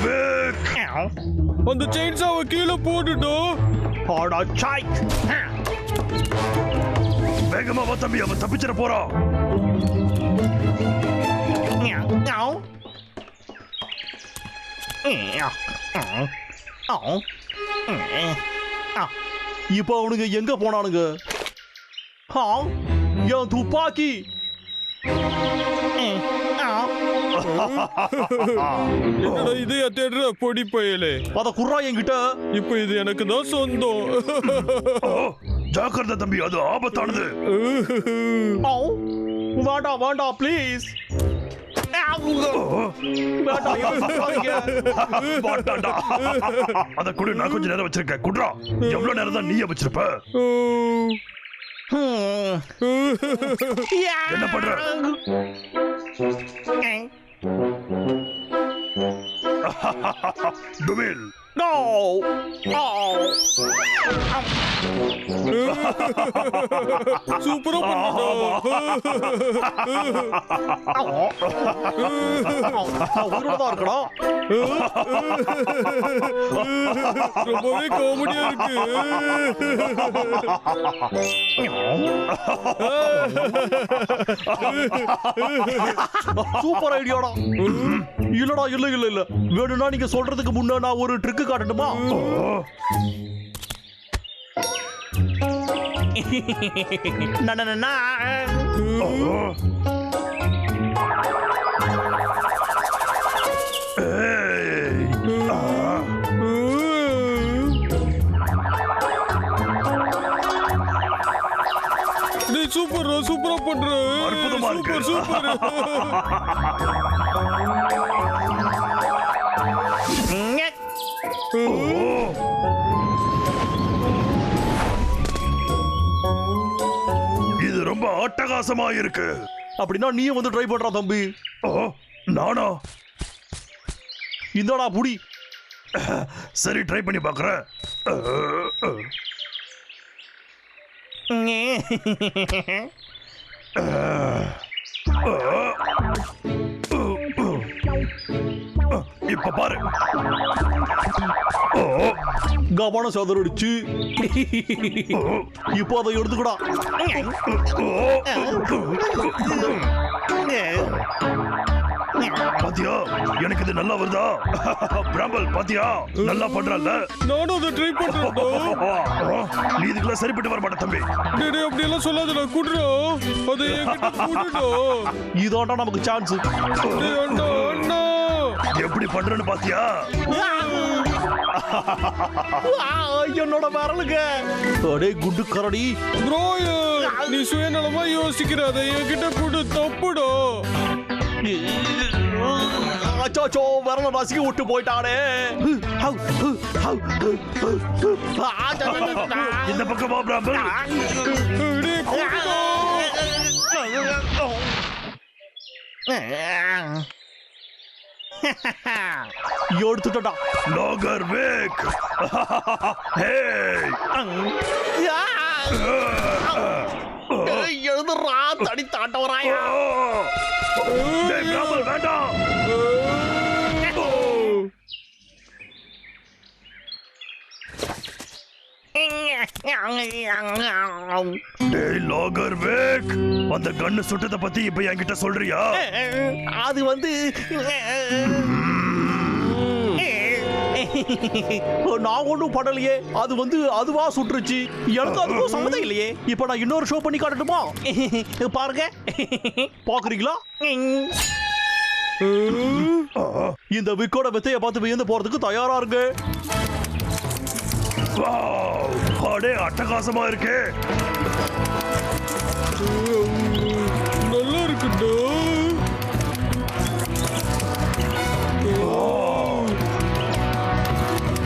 Wake. அந்த செயின்சாவை கீழே போட்டுட்டோ. ஆடா சாய். வேகமா வா தம்பி, அவன் தப்பிச்சிட போறான். இப்ப அவனுங்க எங்க போனானுங்க? என் துப்பாக்கி. என்னடா இதையா தேடுற பொடி பயலே? அத குர்ரா என்கிட்ட. இப்ப இது எனக்கு தான் சொந்தம். ஜாக்கிரதை தம்பி, அது ஆபத்தானது. வேண்டாம் வேண்டாம் ப்ளீஸ். அத கூட நான் கொஞ்ச நேரம் வச்சிருக்கேன். குட்ரா, எவ்வளவு நேரம் தான் நீயே வச்சிருப்ப? என்ன பண்ற? டுமில். No! சூப்பரா உயிரோட இருக்கணும். ரொம்பவே காமெடியா இருக்கு. சூப்பர் ஐடியாடா. இல்லடா, இல்ல இல்ல இல்ல, வேணும்னா நீங்க சொல்றதுக்கு முன்ன நான் ஒரு ட்ரிக் காட்டட்டுமா? சூப்பர் சூப்பரா பண்ற. அற்புதமா இருக்கு. சூப்பர் இது ரொம்ப அட்டகாசமா இருக்கு. அப்படின்னா நீயும் வந்து ட்ரை பண்றா தம்பி. நானா? இந்தடா புடி. சரி, ட்ரை பண்ணி பாக்குறேன். இப்ப பாரு. கவனம் சதுரடிச்சு. இப்போ அதை எடுத்துக்கடா. பாத்தியா, எனக்கு இது நல்லா வருதா? பிராம்பல் பாத்தியா, நல்லா பண்றல்ல? நானும் அதை ட்ரை பண்றேன். நீ இதுக்கெல்லாம் சரிப்பட்டு வர மாட்ட தம்பி. அப்படி எல்லாம் சொல்லாதடா, குடுறா. அதை என்கிட்ட குடுடா. இதாண்டா நமக்கு சான்ஸ். அண்ணா எப்படி பண்றேன்னு பாத்தியா? என்னோட வரலுங்க. அடே குண்டு கரடி. நீ சுயநலமா யோசிக்கிற, அதை என்கிட்ட குடு. தப்புடா. அச்சோ, வரல நசுக்கி விட்டு போயிட்டானே. இந்த பக்கம் வா பிராம்பல். எடுத்துட்டா. லாகர் வேக். எழுதுறா தடி தாட்டவராயா. பிராம்பல் வேண்டாம். டேய் லாகர் வேக், அந்த கன்னு சுட்டத பத்தி இப்ப என்கிட்ட சொல்றியா? அது வந்து நான் ஒன்றும் படலையே. அது வந்து அதுவா சுட்டுருச்சு. எனக்கு அதுவும் சம்மதம் இல்லையே. இப்ப நான் இன்னொரு ஷோ பண்ணி காட்டட்டுமா? பாருங்க, பாக்குறீங்களா? இந்த விக்கோட வித்தைய பார்த்து வியந்து போறதுக்கு தயாரா இருக்கு. அடே அட்டகாசமா இருக்கு. நல்லா இருக்குடா.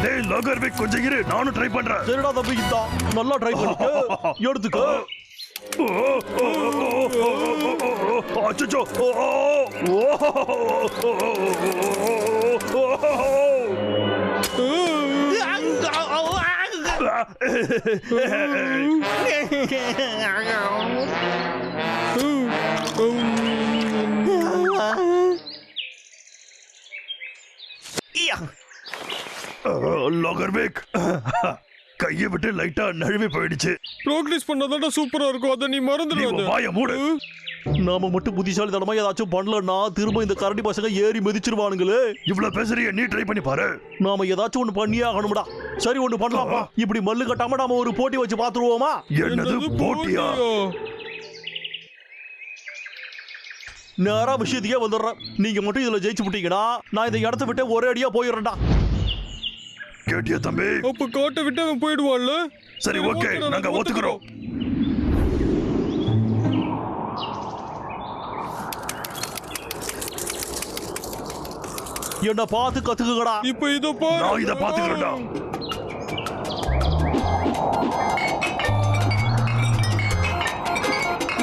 டேய் லாகர் வேக், கொஞ்சம் இரு, நானும் ட்ரை பண்றேன். சரிடா தம்பி, இந்தா நல்லா ட்ரை பண்ணிக்க. எடுத்துக்க. அச்சச்சோ. Yeah. லாகர் வேக் கையை விட்டு லைட்டா நழுவி போயிடுச்சு. ப்ராக்டிஸ் பண்ணாதான்டா சூப்பரா இருக்கும். அத நீ நீ மறந்துடாத. உன் வாயை மூடு. நாம மட்டும் புத்திசாலித்தனமா ஏதாச்சும் பண்ணலன்னா திரும்ப இந்த கரடி பசங்க ஏறி மிதிச்சிருவானுங்களே. இவ்வளவு பேசுறிய, நீ ட்ரை பண்ணி பாரு. நாம ஏதாச்சும் ஒண்ணு பண்ணியே ஆகணும்டா. சரி ஒண்ணு பண்ணலாமா? இப்படி மல்லு கட்டாம நாம ஒரு போட்டி வச்சு பாத்துருவோமா? என்னது போட்டியா? நேரா விஷயத்துக்கே வந்துடுறேன். நீங்க மட்டும் இதுல ஜெயிச்சு விட்டீங்கன்னா நான் இந்த இடத்த விட்டு ஒரே அடியா போயிடுறேன்டா. கேட்டியா தம்பி? அப்ப காட்ட விட்டு அவன் போயிடுவான்ல. சரி ஓகே, நாங்க ஒத்துக்கிறோம். என்ன பார்த்து கத்துக்குங்கடா. இப்ப இத பாரு. நான் இத பாத்துக்கிறேன்டா.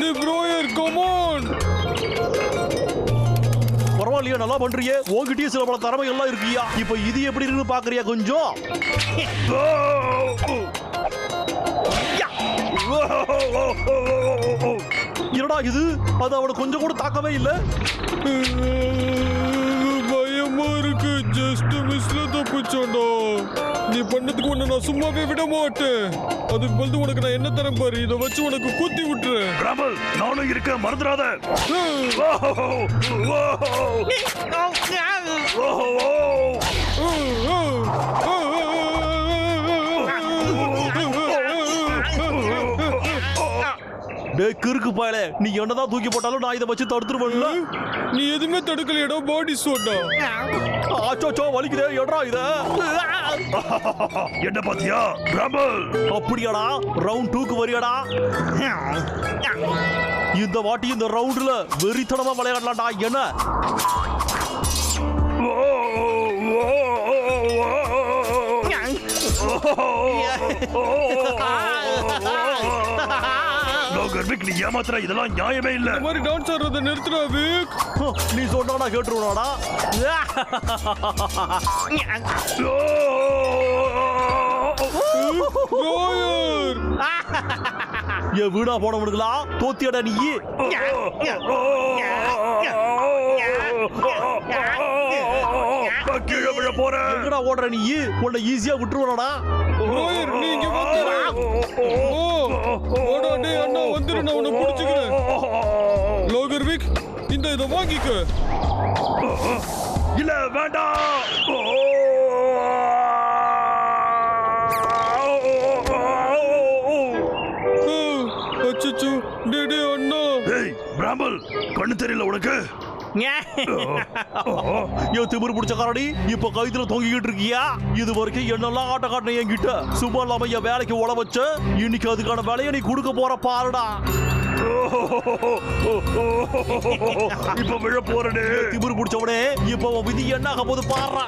நீ ப்ரோயர் கம் ஆன். பரவாயில்லையா, நல்லா பண்றியே. உன்கிட்டயே சில பல திறமை எல்லாம் இருக்கியா. இப்ப இது எப்படி இருக்குன்னு பாக்குறியா கொஞ்சம்? என்னடா இது? அது அவனை கொஞ்சம் கூட தாக்கவே இல்லை. பயமா இருக்கு. ஜஸ்ட் மிஸ்ல தப்பிச்சோண்டா. நீ பண்ணதுக்கு உன்னை நான் சும்மாவே விட மாட்டேன். அதுக்கு பதில் உனக்கு நான் என்ன தரேன் பாரு. இதை வச்சு உனக்கு குத்தி விட்டுறேன். ராமல், நானும் இருக்க, மறந்துடாத. டேய் கிறுக்கு பயலே, நீ என்னதான் தூக்கி போட்டாலும் நான் இதை வச்சு தடுத்துருவேன்ல. நீ எதுவுமே தடுக்கலையடா. பாடி சோட்டா. ஆச்சோச்சோ வலிக்குதே. எட்ரா இத. என்ன பாத்தியா ராமல்? அப்படியாடா? ரவுண்ட் 2க்கு வரியாடா? இந்த வாட்டி இந்த ரவுண்ட்ல வெறித்தனமா விளையாடலாம்டா. என்ன லாகர் வேக், நீ ஏமாத்துற. இதெல்லாம் நியாயமே இல்ல. இந்த மாதிரி டான்ஸ் ஆடுறத நிறுத்துடா வீக். நீ சொன்னா கேட்டுருவாடா. ப்ரோயர். ஏ வீணா போனவனுங்களா, தோத்தியடா நீ. கீழே விழ போற. எங்கடா ஓடுற நீ? உன்னை ஈஸியா விட்டுருவாடா. ப்ரோயர் நீ இங்க வந்து. ஓடா டேய் அண்ணா வந்துரு, நான் உன்னை புடிச்சுக்கிறேன். லாகர் வீக், இந்த இதை வாங்கிக்க. இல்ல வேண்டாம். அச்சச்சோ. டேய் டேய் அண்ணா. ஏய் ராமல், கண்ணு தெரியல உனக்கு? ஏ திமிரு பிடிச்ச கரடி, இப்ப கைத்துல தொங்கிக்கிட்டு இருக்கியா? இது வரைக்கும் என்னெல்லாம் ஆட்ட காட்டின என்கிட்ட. சும்மா இல்லாம என் வேலைக்கு உழ வச்ச. இன்னைக்கு அதுக்கான வேலையை நீ கொடுக்க போற பாருடா. இப்ப விழ போறனே. திமிரு பிடிச்சவனே, இப்ப உன் விதி என்ன ஆக போது பாடுறா.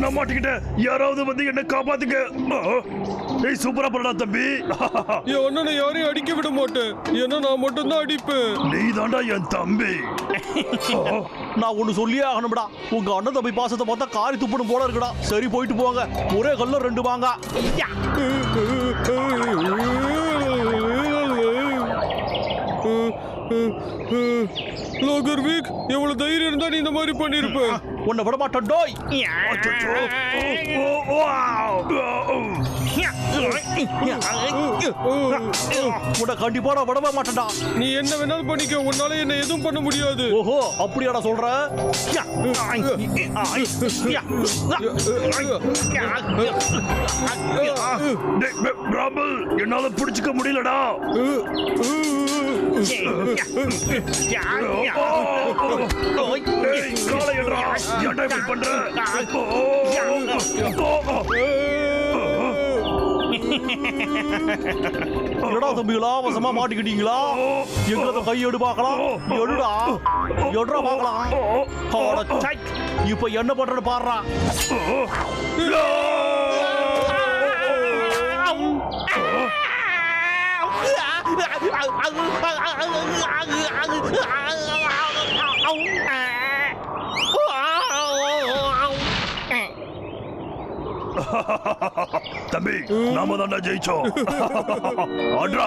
நான் மாட்டிக்கிட்டேன். யாராவது வந்து என்ன காப்பாத்துங்க. ஏய் சூப்பரா பண்ணா தம்பி. என் அண்ணனை யாரையும் அடிக்க விட மாட்டேன். ஏன்னா நான் மட்டும் தான் அடிப்பேன். நீ தாண்டா என் தம்பி. நான் ஒண்ணு சொல்லியே ஆகணும்டா. உங்க அண்ணன் தம்பி பாசத்தை பார்த்தா காரி துப்பணும் போல இருக்குடா. சரி போயிட்டு போங்க. ஒரே கல்ல 2 வாங்க. லாகர் வீக், எவ்வளவு தைரியம் இருந்தா நீ இந்த மாதிரி பண்ணிருப்ப. உன்னை விட மாட்டேன் டோய். உன்னை கண்டிப்பா நான் விடவே மாட்டேன்டா. நீ என்ன வேணாலும் பண்ணிக்க. உன்னால என்ன எதுவும் பண்ண முடியாது. ஓஹோ, அப்படியாடா சொல்ற? ராமல், என்னால பிடிச்சுக்க முடியலடா. ஏன்டா இப்படி பண்ற? என்னடா தம்பிகளா, வசமா மாட்டிக்கிட்டீங்களா? எங்க கை எடு பார்க்கலாம். எடுடா, எடுறா பார்க்கலாம். இப்ப என்ன பண்றன்னு பாடுறா. தம்பி, நாம தாண்டா ஜெயிச்சோம். ஆட்ரா.